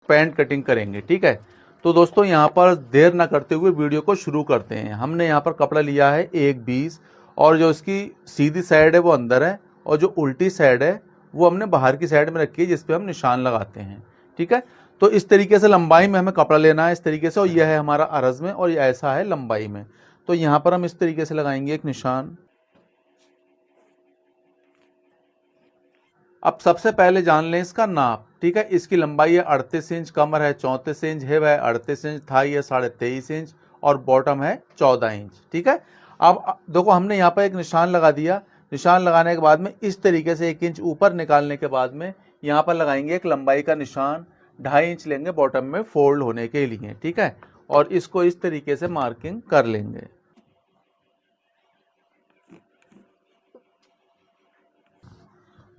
Pant cutting करेंगे। ठीक है, तो दोस्तों यहाँ पर देर ना करते हुए वीडियो को शुरू करते हैं। हमने यहाँ पर कपड़ा लिया है 1/20 और जो इसकी सीधी साइड है वो अंदर है और जो उल्टी साइड है वो हमने बाहर की साइड में रखी है जिस पे हम निशान लगाते हैं। ठीक है, तो इस तरीके से लंबाई में हमें कपड़ा लेना है इस तरीके से, और यह है हमारा अरज में और यह ऐसा है लंबाई में। तो यहाँ पर हम इस तरीके से लगाएंगे एक निशान। अब सबसे पहले जान लें इसका नाप। ठीक है, इसकी लंबाई है 38 इंच, कमर है 34 इंच, हिप है 38 इंच, थाई है 23.5 इंच और बॉटम है 14 इंच। ठीक है, अब देखो हमने यहाँ पर एक निशान लगा दिया। निशान लगाने के बाद में इस तरीके से 1 इंच ऊपर निकालने के बाद में यहाँ पर लगाएंगे एक लंबाई का निशान। 2.5 इंच लेंगे बॉटम में फोल्ड होने के लिए। ठीक है, और इसको इस तरीके से मार्किंग कर लेंगे।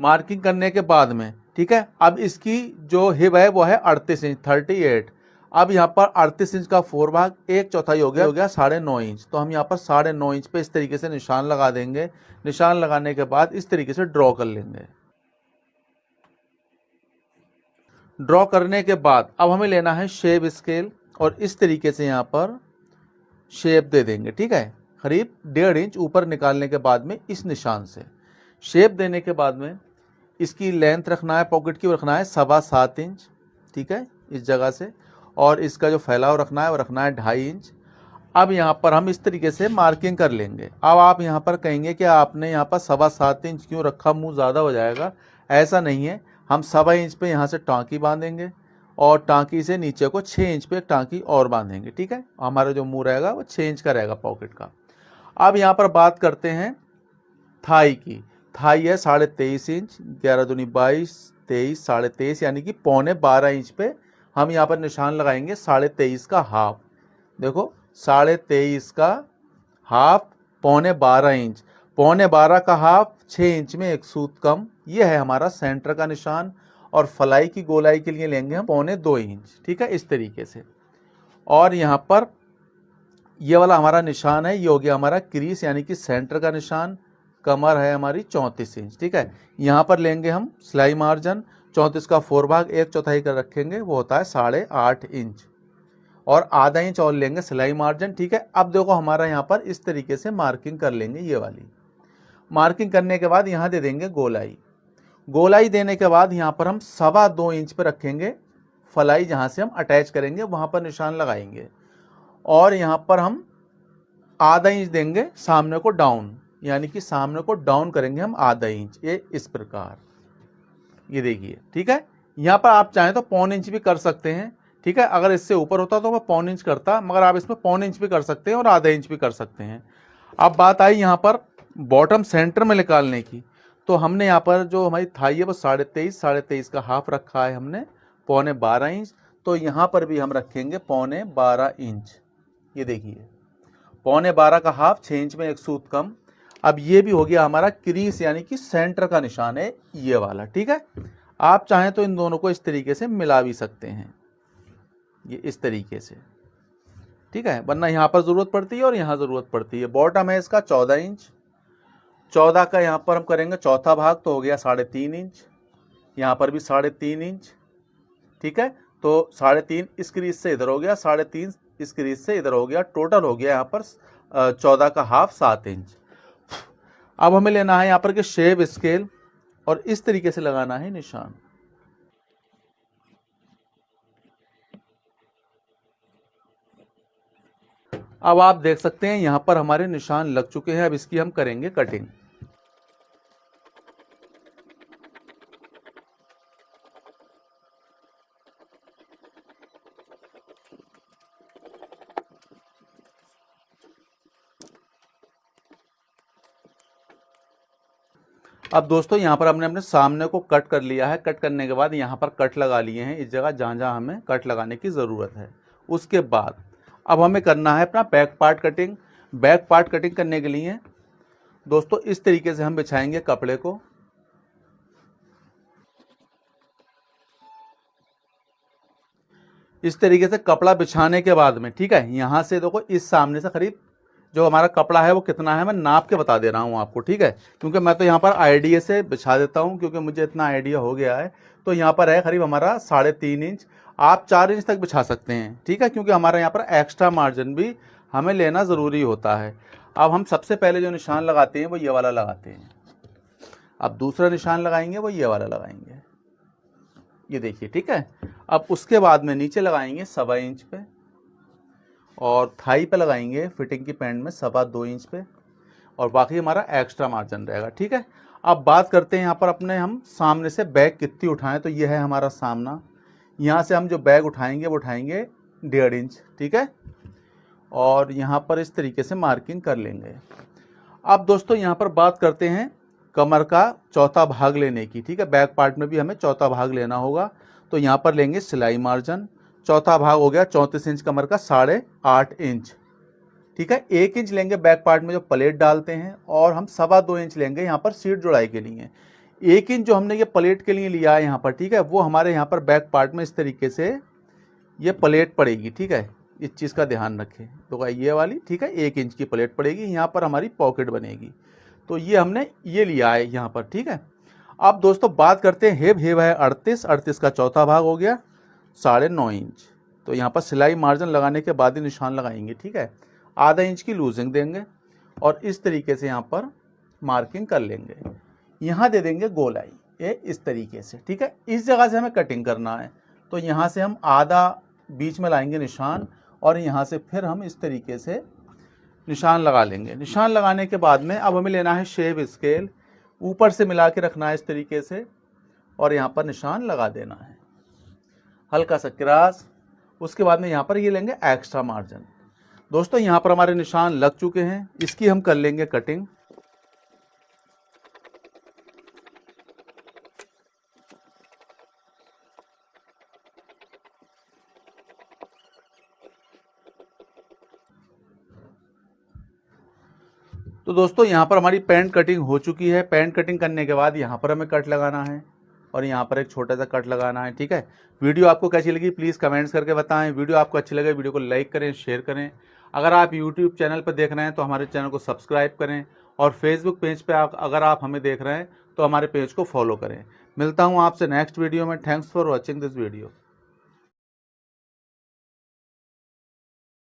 मार्किंग करने के बाद में ठीक है, अब इसकी जो हिप है वो है 38 इंच 38। अब यहाँ पर 38 इंच का 4 भाग 1/4 हो गया 9.5 इंच। तो हम यहाँ पर 9.5 इंच पे इस तरीके से निशान लगा देंगे। निशान लगाने के बाद इस तरीके से ड्रॉ कर लेंगे। ड्रॉ करने के बाद अब हमें लेना है शेप स्केल और इस तरीके से यहाँ पर शेप दे देंगे। ठीक है, करीब 1.5 इंच ऊपर निकालने के बाद में इस निशान से शेप देने के बाद में इसकी लेंथ रखना है पॉकेट की, रखना है 7.25 इंच। ठीक है, इस जगह से, और इसका जो फैलाव रखना है वो रखना है 2.5 इंच। अब यहाँ पर हम इस तरीके से मार्किंग कर लेंगे। अब आप यहाँ पर कहेंगे कि आपने यहाँ पर 7.25 इंच क्यों रखा, मुंह ज़्यादा हो जाएगा। ऐसा नहीं है, हम 1.25 इंच पे यहाँ से टाँकी बांधेंगे और टाँकी से नीचे को 6 इंच पे एक टाँकी और बांधेंगे। ठीक है, हमारा जो मुंह रहेगा वो 6 इंच का रहेगा पॉकेट का। अब यहाँ पर बात करते हैं थाई की। थाई है 23.5 इंच, 11 दूनी 22, 23, 23.5 यानी कि 12.25 इंच पे हम यहाँ पर निशान लगाएंगे 23.5 का हाफ। देखो 23.5 का हाफ 12.25 इंच, 12.25 का हाफ 6 इंच में 1 सूत कम। ये है हमारा सेंटर का निशान। और फलाई की गोलाई के लिए लेंगे हम 2.25 इंच। ठीक है, इस तरीके से। और यहाँ पर ये वाला हमारा निशान है, ये हो गया हमारा क्रीज यानी कि सेंटर का निशान। कमर है हमारी 34 इंच। ठीक है, यहाँ पर लेंगे हम सिलाई मार्जिन 34 का 4 भाग 1/4 कर रखेंगे, वो होता है 8.5 इंच, और आधा इंच और लेंगे सिलाई मार्जिन। ठीक है, अब देखो हमारा यहाँ पर इस तरीके से मार्किंग कर लेंगे। ये वाली मार्किंग करने के बाद यहाँ दे देंगे गोलाई। गोलाई देने के बाद यहाँ पर हम 2.25 इंच पर रखेंगे फलाई, जहाँ से हम अटैच करेंगे वहाँ पर निशान लगाएंगे। और यहाँ पर हम आधा इंच देंगे सामने को डाउन, यानी कि सामने को डाउन करेंगे हम आधा इंच, ये इस प्रकार। ये देखिए। ठीक है, यहाँ पर आप चाहें तो 1.25 इंच भी कर सकते हैं। ठीक है, अगर इससे ऊपर होता तो मैं 1.25 इंच करता, मगर आप इसमें 1.25 इंच भी कर सकते हैं और आधा इंच भी कर सकते हैं। अब बात आई यहाँ पर बॉटम सेंटर में निकालने की। तो हमने यहाँ पर जो हमारी थाई है वो 23.5 का हाफ रखा है हमने 12.25 इंच। तो यहाँ पर भी हम रखेंगे 12.25 इंच। ये देखिए 12.25 का हाफ 6 इंच में 1 सूत कम। अब ये भी हो गया हमारा क्रीज यानी कि सेंटर का निशान है ये वाला। ठीक है, आप चाहें तो इन दोनों को इस तरीके से मिला भी सकते हैं, ये इस तरीके से। ठीक है, वरना यहाँ पर जरूरत पड़ती है और यहाँ जरूरत पड़ती है। बॉटम है इसका 14 इंच, 14 का यहाँ पर हम करेंगे चौथा भाग, तो हो गया 3.5 इंच। यहाँ पर भी 3.5 इंच। ठीक है, तो 3.5 इस क्रीज से इधर हो गया, 3.5 इस क्रीज से इधर हो गया, टोटल हो गया यहाँ पर 14 का हाफ 7 इंच। अब हमें लेना है यहाँ पर के शेप स्केल और इस तरीके से लगाना है निशान। अब आप देख सकते हैं यहाँ पर हमारे निशान लग चुके हैं। अब इसकी हम करेंगे कटिंग। अब दोस्तों यहाँ पर हमने अपने सामने को कट कर लिया है। कट करने के बाद यहाँ पर कट लगा लिए हैं इस जगह जहाँ जहाँ हमें कट लगाने की ज़रूरत है। उसके बाद अब हमें करना है अपना back part cutting. Back part cutting करने के लिए दोस्तों इस तरीके से हम बिछाएंगे कपड़े को। इस तरीके से कपड़ा बिछाने के बाद में ठीक है, यहाँ से देखो इस सामने से करीब जो हमारा कपड़ा है वो कितना है मैं नाप के बता दे रहा हूँ आपको। ठीक है, क्योंकि मैं तो यहाँ पर आइडिया से बिछा देता हूँ क्योंकि मुझे इतना आइडिया हो गया है। तो यहाँ पर है करीब हमारा 3.5 इंच। आप 4 इंच तक बिछा सकते हैं, ठीक है, क्योंकि हमारे यहाँ पर एक्स्ट्रा मार्जिन भी हमें लेना ज़रूरी होता है। अब हम सबसे पहले जो निशान लगाते हैं वो ये वाला लगाते हैं। अब दूसरा निशान लगाएंगे वो ये वाला लगाएंगे, ये देखिए, ठीक है। अब उसके बाद में नीचे लगाएंगे 1.25 इंच पे, और थाई पे लगाएंगे फिटिंग की पैंट में 2.25 इंच पे, और बाकी हमारा एक्स्ट्रा मार्जिन रहेगा, ठीक है। अब बात करते हैं यहाँ पर अपने हम सामने से बैग कितनी उठाएं, तो ये है हमारा सामना। यहाँ से हम जो बैग उठाएंगे वो उठाएंगे 1.5 इंच, ठीक है, और यहाँ पर इस तरीके से मार्किंग कर लेंगे। अब दोस्तों यहाँ पर बात करते हैं कमर का चौथा भाग लेने की, ठीक है। बैक पार्ट में भी हमें चौथा भाग लेना होगा, तो यहाँ पर लेंगे सिलाई मार्जिन। चौथा भाग हो गया 34 इंच कमर का 8.5 इंच, ठीक है। 1 इंच लेंगे बैक पार्ट में जो प्लेट डालते हैं, और हम 2.25 इंच लेंगे यहाँ पर सीट जुड़ाई के लिए। 1 इंच जो हमने ये प्लेट के लिए लिया है यहाँ पर, ठीक है, वो हमारे यहाँ पर बैक पार्ट में इस तरीके से ये प्लेट पड़ेगी, ठीक है। इस चीज़ का ध्यान रखें, तो ये वाली, ठीक है, 1 इंच की प्लेट पड़ेगी, यहाँ पर हमारी पॉकेट बनेगी। तो ये हमने ये लिया है यहाँ पर, ठीक है। अब दोस्तों बात करते हैं हेब है 38 का चौथा भाग हो गया 9.5 इंच। तो यहाँ पर सिलाई मार्जिन लगाने के बाद ही निशान लगाएंगे, ठीक है। आधा इंच की लूजिंग देंगे और इस तरीके से यहाँ पर मार्किंग कर लेंगे। यहाँ दे देंगे गोलाई, ये इस तरीके से, ठीक है। इस जगह से हमें कटिंग करना है, तो यहाँ से हम आधा बीच में लाएंगे निशान, और यहाँ से फिर हम इस तरीके से निशान लगा लेंगे। निशान लगाने के बाद में अब हमें लेना है शेप स्केल, ऊपर से मिला के रखना है इस तरीके से, और यहाँ पर निशान लगा देना है हल्का सा क्रॉस। उसके बाद में यहाँ पर ये लेंगे एक्स्ट्रा मार्जिन। दोस्तों यहाँ पर हमारे निशान लग चुके हैं, इसकी हम कर लेंगे कटिंग। तो दोस्तों यहाँ पर हमारी पैंट कटिंग हो चुकी है। पैंट कटिंग करने के बाद यहाँ पर हमें कट लगाना है, और यहाँ पर एक छोटा सा कट लगाना है, ठीक है। वीडियो आपको कैसी लगी प्लीज़ कमेंट्स करके बताएं। वीडियो आपको अच्छी लगे वीडियो को लाइक करें, शेयर करें। अगर आप यूट्यूब चैनल पर देख रहे हैं तो हमारे चैनल को सब्सक्राइब करें, और फेसबुक पेज पर अगर आप हमें देख रहे हैं तो हमारे पेज को फॉलो करें। मिलता हूँ आपसे नेक्स्ट वीडियो में। Thanks for watching this video.